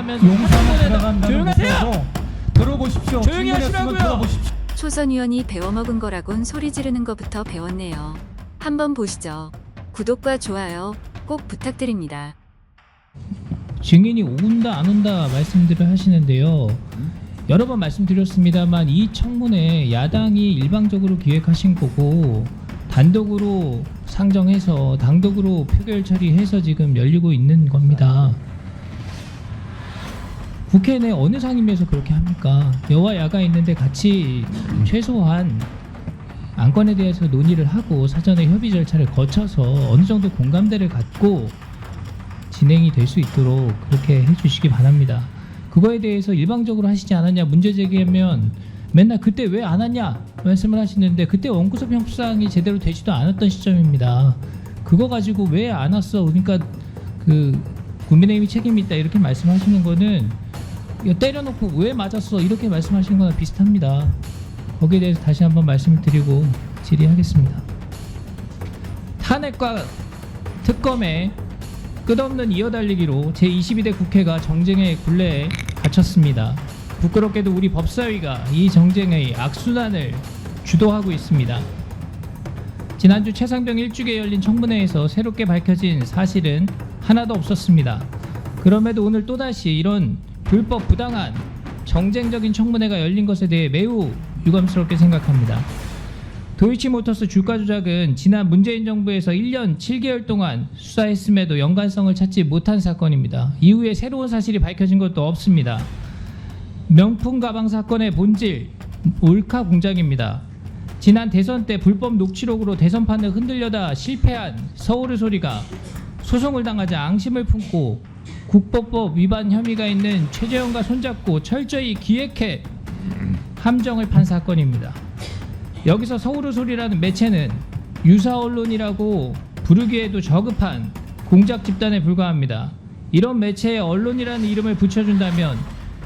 하면서 용산에 들어간다는 조용하세요. 것도 들어보십시오. 조용히 질문했으면 하시라고요. 들어보십시오. 초선 의원이 배워먹은 거라곤 소리 지르는 것부터 배웠네요. 한번 보시죠. 구독과 좋아요 꼭 부탁드립니다. 증인이 온다 안 온다 말씀들을 하시는데요. 여러 번 말씀드렸습니다만 이 청문회 야당이 일방적으로 기획하신 거고 단독으로 상정해서 단독으로 표결 처리해서 지금 열리고 있는 겁니다. 국회 내 어느 상임위에서 그렇게 합니까? 여와 야가 있는데 같이 최소한 안건에 대해서 논의를 하고 사전에 협의 절차를 거쳐서 어느 정도 공감대를 갖고 진행이 될 수 있도록 그렇게 해주시기 바랍니다. 그거에 대해서 일방적으로 하시지 않았냐 문제 제기하면 맨날 그때 왜 안 왔냐 말씀을 하시는데 그때 원구성 협상이 제대로 되지도 않았던 시점입니다. 그거 가지고 왜 안 왔어? 그러니까 그 국민의힘이 책임이 있다 이렇게 말씀하시는 거는 때려놓고 왜 맞았어 이렇게 말씀하시는 거나 비슷합니다. 거기에 대해서 다시 한번 말씀을 드리고 질의하겠습니다. 탄핵과 특검의 끝없는 이어달리기로 제22대 국회가 정쟁의 굴레에 갇혔습니다. 부끄럽게도 우리 법사위가 이 정쟁의 악순환을 주도하고 있습니다. 지난주 최상병 일주기에 열린 청문회에서 새롭게 밝혀진 사실은 하나도 없었습니다. 그럼에도 오늘 또다시 이런 불법 부당한 정쟁적인 청문회가 열린 것에 대해 매우 유감스럽게 생각합니다. 도이치모터스 주가 조작은 지난 문재인 정부에서 1년 7개월 동안 수사했음에도 연관성을 찾지 못한 사건입니다. 이후에 새로운 사실이 밝혀진 것도 없습니다. 명품 가방 사건의 본질, 몰카 공작입니다. 지난 대선 때 불법 녹취록으로 대선판을 흔들려다 실패한 서울의 소리가 소송을 당하자 앙심을 품고 국보법 위반 혐의가 있는 최재형과 손잡고 철저히 기획해 함정을 판 사건입니다. 여기서 서울의 소리라는 매체는 유사 언론이라고 부르기에도 저급한 공작 집단에 불과합니다. 이런 매체에 언론이라는 이름을 붙여준다면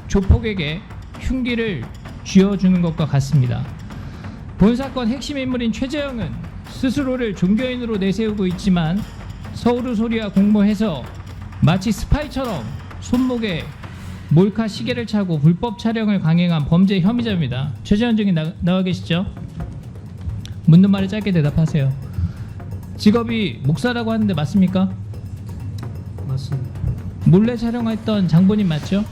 조폭에게 흉기를 쥐어주는 것과 같습니다. 본 사건 핵심 인물인 최재형은 스스로를 종교인으로 내세우고 있지만 서울의 소리와 공모해서 마치 스파이처럼 손목에 몰카 시계를 차고 불법 촬영을 강행한 범죄 혐의자입니다. 최재형 증인 나와 계시죠? 묻는 말에 짧게 대답하세요. 직업이 목사라고 하는데 맞습니까? 맞습니다. 몰래 촬영했던 장본인 맞죠?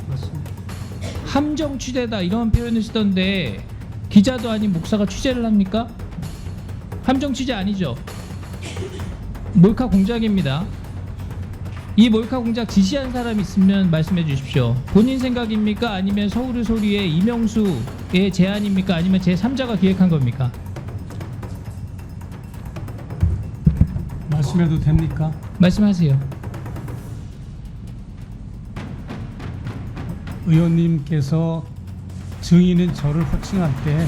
맞습니다. 함정 취재다 이런 표현을 쓰던데 기자도 아닌 목사가 취재를 합니까? 함정 취재 아니죠? 몰카 공작입니다. 이 몰카 공작 지시한 사람 있으면 말씀해 주십시오. 본인 생각입니까? 아니면 서울의 소리의 이명수의 제안입니까? 아니면 제3자가 기획한 겁니까? 말씀해도 됩니까? 말씀하세요. 의원님께서 증인인 저를 호칭할 때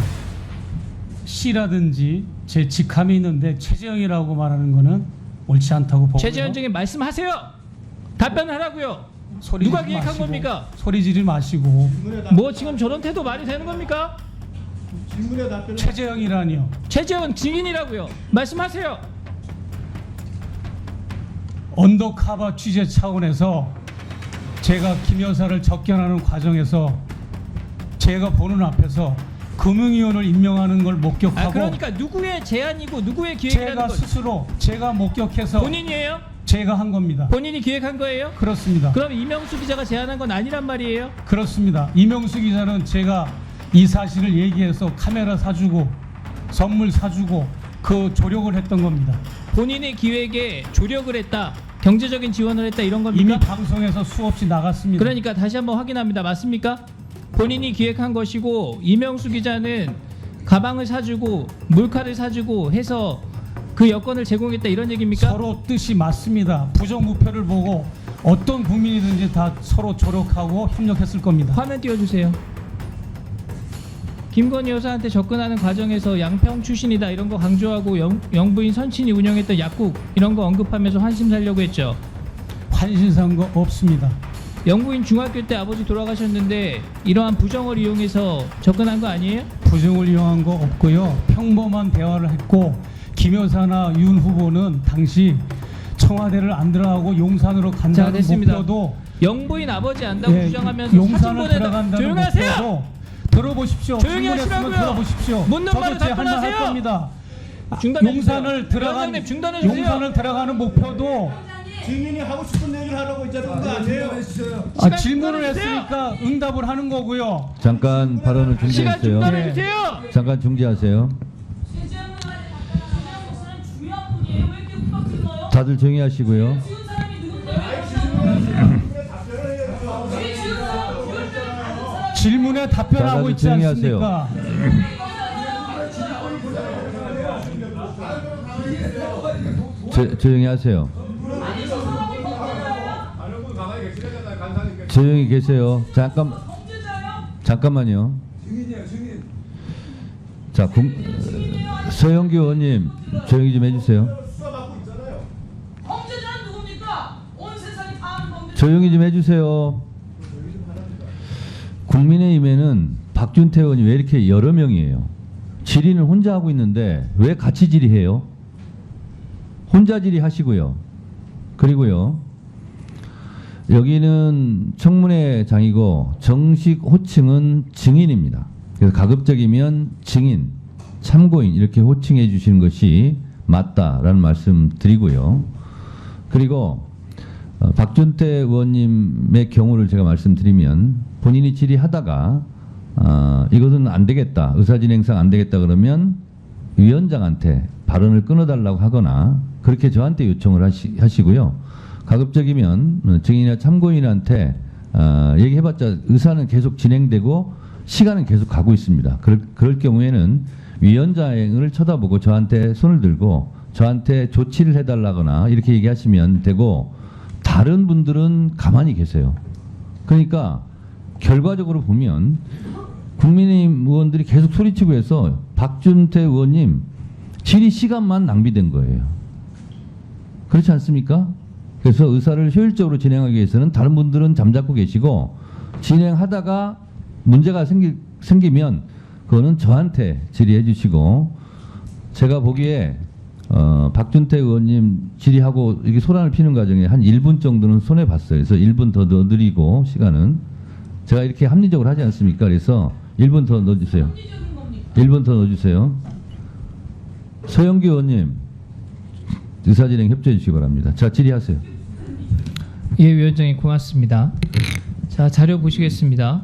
씨라든지 제 직함이 있는데 최재형이라고 말하는 거는 옳지 않다고 보고요. 최재현 증인 말씀하세요. 답변하라고요. 소리 누가 지르지 기획한 마시고, 겁니까? 소리 지르지 마시고. 뭐 지금 저런 태도 말이 되는 겁니까? 최재형이라니요. 최재현 증인이라고요. 말씀하세요. 언더커버 취재 차원에서 제가 김 여사를 접견하는 과정에서 제가 보는 앞에서 금융위원을 임명하는 걸 목격하고 그러니까 누구의 제안이고 누구의 제가 기획이라는 거 스스로 제가 목격해서 본인이에요? 제가 한 겁니다. 본인이 기획한 거예요? 그렇습니다. 그럼 이명수 기자가 제안한 건 아니란 말이에요? 그렇습니다. 이명수 기자는 제가 이 사실을 얘기해서 카메라 사주고 선물 사주고 그 조력을 했던 겁니다. 본인의 기획에 조력을 했다, 경제적인 지원을 했다 이런 겁니까? 이미 방송에서 수없이 나갔습니다. 그러니까 다시 한번 확인합니다. 맞습니까? 본인이 기획한 것이고 이명수 기자는 가방을 사주고 몰카를 사주고 해서 그 여건을 제공했다 이런 얘기입니까? 서로 뜻이 맞습니다. 부정부패를 보고 어떤 국민이든지 다 서로 조력하고 협력했을 겁니다. 화면 띄워주세요. 김건희 여사한테 접근하는 과정에서 양평 출신이다 이런 거 강조하고 영부인 선친이 운영했던 약국 이런 거 언급하면서 환심 살려고 했죠. 환신산 거 없습니다. 영부인 중학교 때 아버지 돌아가셨는데 이러한 부정을 이용해서 접근한 거 아니에요? 부정을 이용한 거 없고요. 평범한 대화를 했고 김 여사나 윤 후보는 당시 청와대를 안 들어가고 용산으로 자, 간다는 됐습니다. 목표도 영부인 아버지 안다고 예, 주장하면서 사진 용산을 보내다 들어간다는 조용히 하세요. 목표도 들어보십시오. 조용히 질문했으면 하시라고요. 들어보십시오. 묻는 말에 저도 제 할 말 할 답변하세요. 겁니다. 중단해 용산을 주세요. 들어간 위원장님 중단해 주세요. 용산을 들어가는 목표도 증인이 하고 싶은 얘기를 하라고 이제 그런 거 아니에요? 질문을 중단해 주세요. 했으니까 응답을 하는 거고요. 잠깐 발언을 시간 중지하세요. 중단해 네. 주세요. 잠깐 중지하세요. 다들 조용히 하시고요. 질문에 답변하고 다들 있지 조용히 하세요. 않습니까? 조용히 하세요. 조용히 계세요. 잠깐만요. 자, 서영기 의원님 조용히 좀 해주세요. 범죄자는 누굽니까? 온 세상이 다 아는 범죄자. 조용히 좀 해주세요. 국민의힘에는 박준태 의원이 왜 이렇게 여러 명이에요? 질의는 혼자 하고 있는데 왜 같이 질의해요? 혼자 질의하시고요. 그리고요. 여기는 청문회장이고 정식 호칭은 증인입니다. 그래서 가급적이면 증인, 참고인 이렇게 호칭해 주시는 것이 맞다라는 말씀 드리고요. 그리고 박준태 의원님의 경우를 제가 말씀드리면 본인이 질의하다가 이것은 안 되겠다, 의사진행상 안 되겠다 그러면 위원장한테 발언을 끊어달라고 하거나 그렇게 저한테 요청을 하시고요. 가급적이면 증인이나 참고인한테 얘기해봤자 의사는 계속 진행되고 시간은 계속 가고 있습니다. 그럴 경우에는 위원장을 쳐다보고 저한테 손을 들고 저한테 조치를 해달라거나 이렇게 얘기하시면 되고 다른 분들은 가만히 계세요. 그러니까 결과적으로 보면 국민의힘 의원들이 계속 소리치고 해서 박준태 의원님 질의 시간만 낭비된 거예요. 그렇지 않습니까? 그래서 의사를 효율적으로 진행하기 위해서는 다른 분들은 잠자코 계시고 진행하다가 문제가 생기면 그거는 저한테 질의해 주시고 제가 보기에 박준태 의원님 질의하고 이게 소란을 피는 과정에 한 1분 정도는 손해 봤어요. 그래서 1분 더 넣어드리고 시간은 제가 이렇게 합리적으로 하지 않습니까? 그래서 1분 더 넣어주세요. 1분 더 넣어주세요. 서영기 의원님 의사진행 협조해 주시기 바랍니다. 자, 질의하세요. 예, 위원장님 고맙습니다. 자, 자료 보시겠습니다.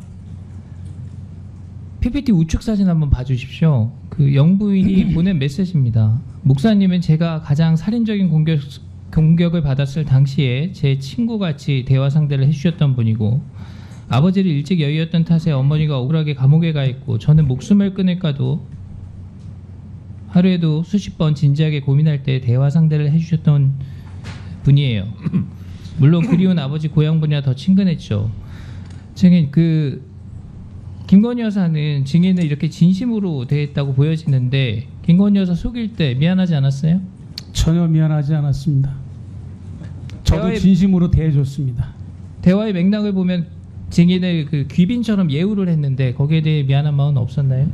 PPT 우측 사진 한번 봐주십시오. 그 영부인이 보낸 메시지입니다. 목사님은 제가 가장 살인적인 공격을 받았을 당시에 제 친구같이 대화 상대를 해주셨던 분이고 아버지를 일찍 여의었던 탓에 어머니가 억울하게 감옥에 가 있고 저는 목숨을 끊을까도 하루에도 수십 번 진지하게 고민할 때 대화 상대를 해주셨던 분이에요. 물론 그리운 아버지 고향분이라 더 친근했죠. 증인 김건희 여사는 증인을 이렇게 진심으로 대했다고 보여지는데 김건희 여사 속일 때 미안하지 않았어요? 전혀 미안하지 않았습니다. 저도 진심으로 대해줬습니다. 대화의 맥락을 보면 증인을 그 귀빈처럼 예우를 했는데 거기에 대해 미안한 마음은 없었나요?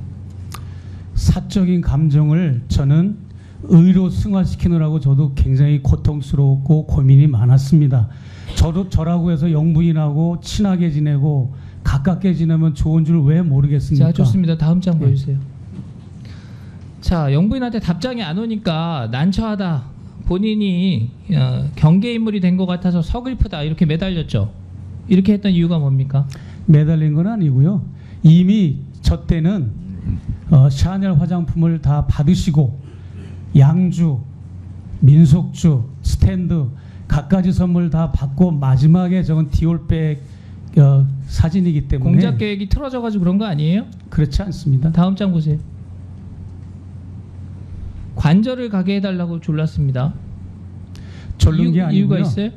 사적인 감정을 저는 의로 승화시키느라고 저도 굉장히 고통스러웠고 고민이 많았습니다. 저라고 해서 영부인하고 친하게 지내고 가깝게 지내면 좋은 줄 왜 모르겠습니까? 자, 좋습니다. 다음 장 보여주세요. 자, 영부인한테 답장이 안 오니까 난처하다. 본인이 경계 인물이 된 것 같아서 서글프다 이렇게 매달렸죠. 이렇게 했던 이유가 뭡니까? 매달린 건 아니고요. 이미 저 때는 샤넬 화장품을 다 받으시고 양주, 민속주, 스탠드 갖가지 선물 다 받고 마지막에 저건 디올백 사진이기 때문에 공작 계획이 틀어져가지고 그런 거 아니에요? 그렇지 않습니다. 다음 장 보세요. 관절을 가게 해달라고 졸랐습니다. 졸른 게 아니고요. 이유가 있어요?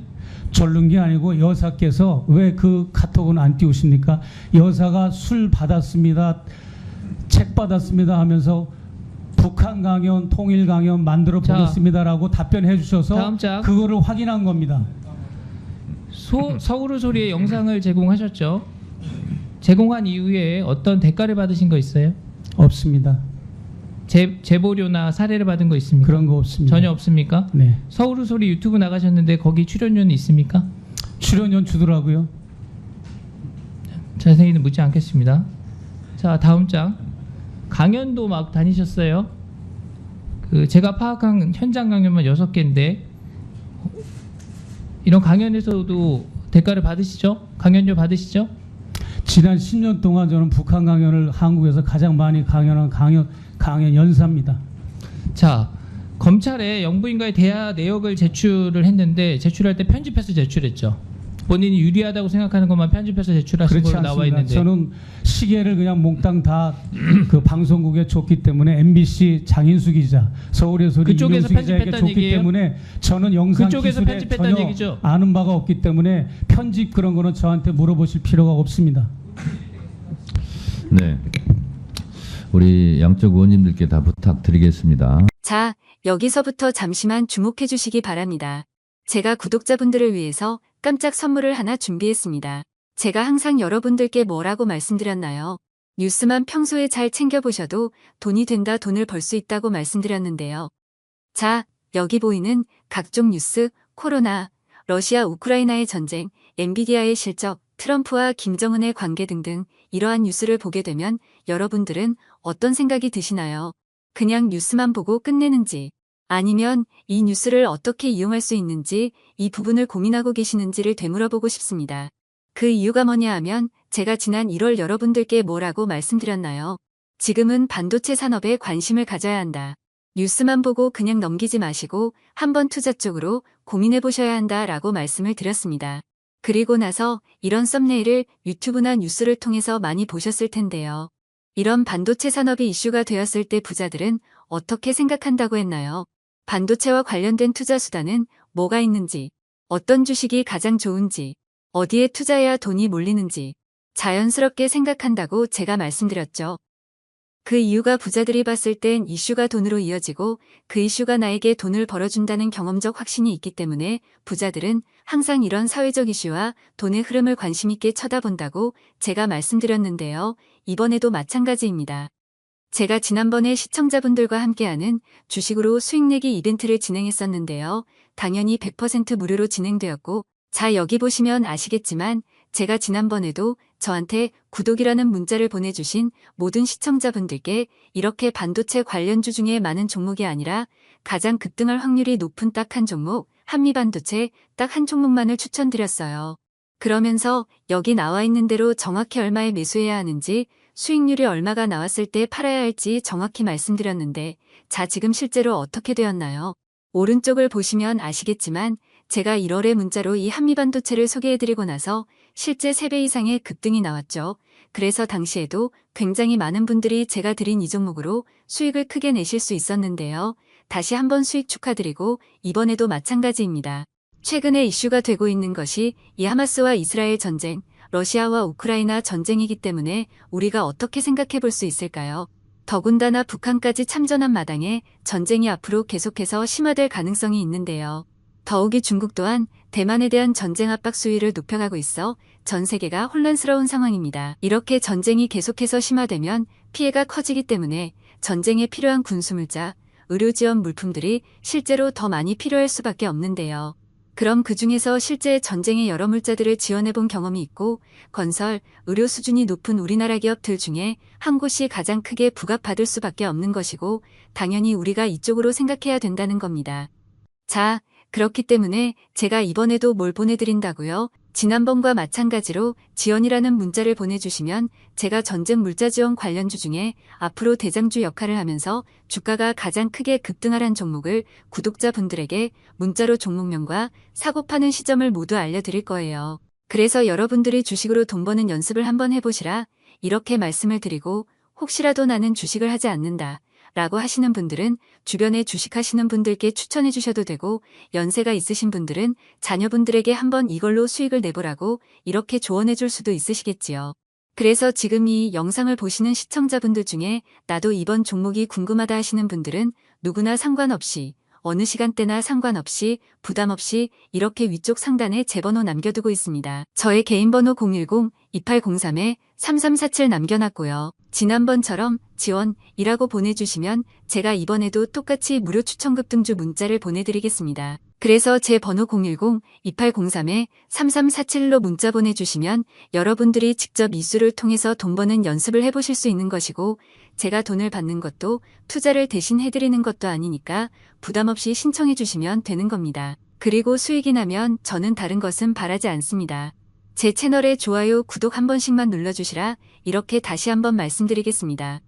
졸른 게 아니고 여사께서 왜 그 카톡은 안 띄우십니까? 여사가 술 받았습니다, 책 받았습니다 하면서 북한 강연, 통일 강연 만들어 보겠습니다라고 답변해 주셔서 다음 장. 그거를 확인한 겁니다. 서울의 소리의 영상을 제공하셨죠? 제공한 이후에 어떤 대가를 받으신 거 있어요? 없습니다. 제보료나 사례를 받은 거 있습니까? 그런 거 없습니다. 전혀 없습니까? 네. 서울의 소리 유튜브 나가셨는데 거기 출연료는 있습니까? 출연료 주더라고요. 자세히는 묻지 않겠습니다. 자, 다음 장. 강연도 막 다니셨어요. 제가 파악한 현장 강연만 6개인데 이런 강연에서도 대가를 받으시죠? 강연료 받으시죠? 지난 10년 동안 저는 북한 강연을 한국에서 가장 많이 강연한 강연 연사입니다. 자, 검찰에 영부인과의 대화 내역을 제출을 했는데 제출할 때 편집해서 제출했죠. 본인이 유리하다고 생각하는 것만 편집해서 제출하신 그렇지 걸로 나와 않습니다. 있는데 저는 시계를 그냥 몽땅 다 그 방송국에 줬기 때문에 MBC 장인수 기자, 서울의 소리 그쪽에서 이명수 기자에게 편집했다는 줬기 얘기예요? 때문에 저는 영상 그쪽에서 기술에 편집했다는 전혀 얘기죠? 아는 바가 없기 때문에 편집 그런 거는 저한테 물어보실 필요가 없습니다. 네. 우리 양쪽 의원님들께 다 부탁드리겠습니다. 자, 여기서부터 잠시만 주목해 주시기 바랍니다. 제가 구독자분들을 위해서 깜짝 선물을 하나 준비했습니다. 제가 항상 여러분들께 뭐라고 말씀드렸나요? 뉴스만 평소에 잘 챙겨보셔도 돈이 된다, 돈을 벌 수 있다고 말씀드렸는데요. 자, 여기 보이는 각종 뉴스, 코로나, 러시아 우크라이나의 전쟁, 엔비디아의 실적, 트럼프와 김정은의 관계 등등 이러한 뉴스를 보게 되면 여러분들은 어떤 생각이 드시나요? 그냥 뉴스만 보고 끝내는지, 아니면 이 뉴스를 어떻게 이용할 수 있는지 이 부분을 고민하고 계시는지를 되물어보고 싶습니다. 그 이유가 뭐냐 하면 제가 지난 1월 여러분들께 뭐라고 말씀드렸나요? 지금은 반도체 산업에 관심을 가져야 한다. 뉴스만 보고 그냥 넘기지 마시고 한번 투자 쪽으로 고민해 보셔야 한다라고 말씀을 드렸습니다. 그리고 나서 이런 썸네일을 유튜브나 뉴스를 통해서 많이 보셨을 텐데요. 이런 반도체 산업이 이슈가 되었을 때 부자들은 어떻게 생각한다고 했나요? 반도체와 관련된 투자 수단은 뭐가 있는지, 어떤 주식이 가장 좋은지, 어디에 투자해야 돈이 몰리는지 자연스럽게 생각한다고 제가 말씀드렸죠. 그 이유가 부자들이 봤을 땐 이슈가 돈으로 이어지고 그 이슈가 나에게 돈을 벌어준다는 경험적 확신이 있기 때문에 부자들은 항상 이런 사회적 이슈와 돈의 흐름을 관심 있게 쳐다본다고 제가 말씀드렸는데요. 이번에도 마찬가지입니다. 제가 지난번에 시청자분들과 함께하는 주식으로 수익내기 이벤트를 진행했었는데요. 당연히 100% 무료로 진행되었고, 자, 여기 보시면 아시겠지만 제가 지난번에도 저한테 구독이라는 문자를 보내주신 모든 시청자분들께 이렇게 반도체 관련주 중에 많은 종목이 아니라 가장 급등할 확률이 높은 딱 한 종목, 한미반도체 딱 한 종목만을 추천드렸어요. 그러면서 여기 나와 있는 대로 정확히 얼마에 매수해야 하는지, 수익률이 얼마가 나왔을 때 팔아야 할지 정확히 말씀드렸는데, 자, 지금 실제로 어떻게 되었나요? 오른쪽을 보시면 아시겠지만 제가 1월에 문자로 이 한미반도체를 소개해드리고 나서 실제 3배 이상의 급등이 나왔죠. 그래서 당시에도 굉장히 많은 분들이 제가 드린 이 종목으로 수익을 크게 내실 수 있었는데요. 다시 한번 수익 축하드리고 이번에도 마찬가지입니다. 최근에 이슈가 되고 있는 것이 이 하마스와 이스라엘 전쟁, 러시아와 우크라이나 전쟁이기 때문에 우리가 어떻게 생각해 볼 수 있을까요? 더군다나 북한까지 참전한 마당에 전쟁이 앞으로 계속해서 심화될 가능성이 있는데요. 더욱이 중국 또한 대만에 대한 전쟁 압박 수위를 높여가고 있어 전 세계가 혼란스러운 상황입니다. 이렇게 전쟁이 계속해서 심화되면 피해가 커지기 때문에 전쟁에 필요한 군수물자, 의료 지원 물품들이 실제로 더 많이 필요할 수밖에 없는데요. 그럼 그 중에서 실제 전쟁의 여러 물자들을 지원해본 경험이 있고 건설, 의료 수준이 높은 우리나라 기업들 중에 한 곳이 가장 크게 부각받을 수밖에 없는 것이고 당연히 우리가 이쪽으로 생각해야 된다는 겁니다. 자, 그렇기 때문에 제가 이번에도 뭘 보내드린다고요? 지난번과 마찬가지로 지원이라는 문자를 보내주시면 제가 전쟁 물자 지원 관련주 중에 앞으로 대장주 역할을 하면서 주가가 가장 크게 급등하란 종목을 구독자분들에게 문자로 종목명과 사고 파는 시점을 모두 알려드릴 거예요. 그래서 여러분들이 주식으로 돈 버는 연습을 한번 해보시라 이렇게 말씀을 드리고 혹시라도 나는 주식을 하지 않는다 라고 하시는 분들은 주변에 주식하시는 분들께 추천해 주셔도 되고 연세가 있으신 분들은 자녀분들에게 한번 이걸로 수익을 내보라고 이렇게 조언해 줄 수도 있으시겠지요. 그래서 지금 이 영상을 보시는 시청자분들 중에 나도 이번 종목이 궁금하다 하시는 분들은 누구나 상관없이 어느 시간대나 상관없이 부담 없이 이렇게 위쪽 상단에 제 번호 남겨두고 있습니다. 저의 개인 번호 010-2803-3347 남겨놨고요. 지난번처럼 지원이라고 보내주시면 제가 이번에도 똑같이 무료 추천급 등주 문자를 보내드리겠습니다. 그래서 제 번호 010-2803-3347로 문자 보내주시면 여러분들이 직접 이수를 통해서 돈 버는 연습을 해보실 수 있는 것이고 제가 돈을 받는 것도 투자를 대신 해드리는 것도 아니니까 부담 없이 신청해 주시면 되는 겁니다. 그리고 수익이 나면 저는 다른 것은 바라지 않습니다. 제 채널에 좋아요, 구독 한 번씩만 눌러주시라 이렇게 다시 한번 말씀드리겠습니다.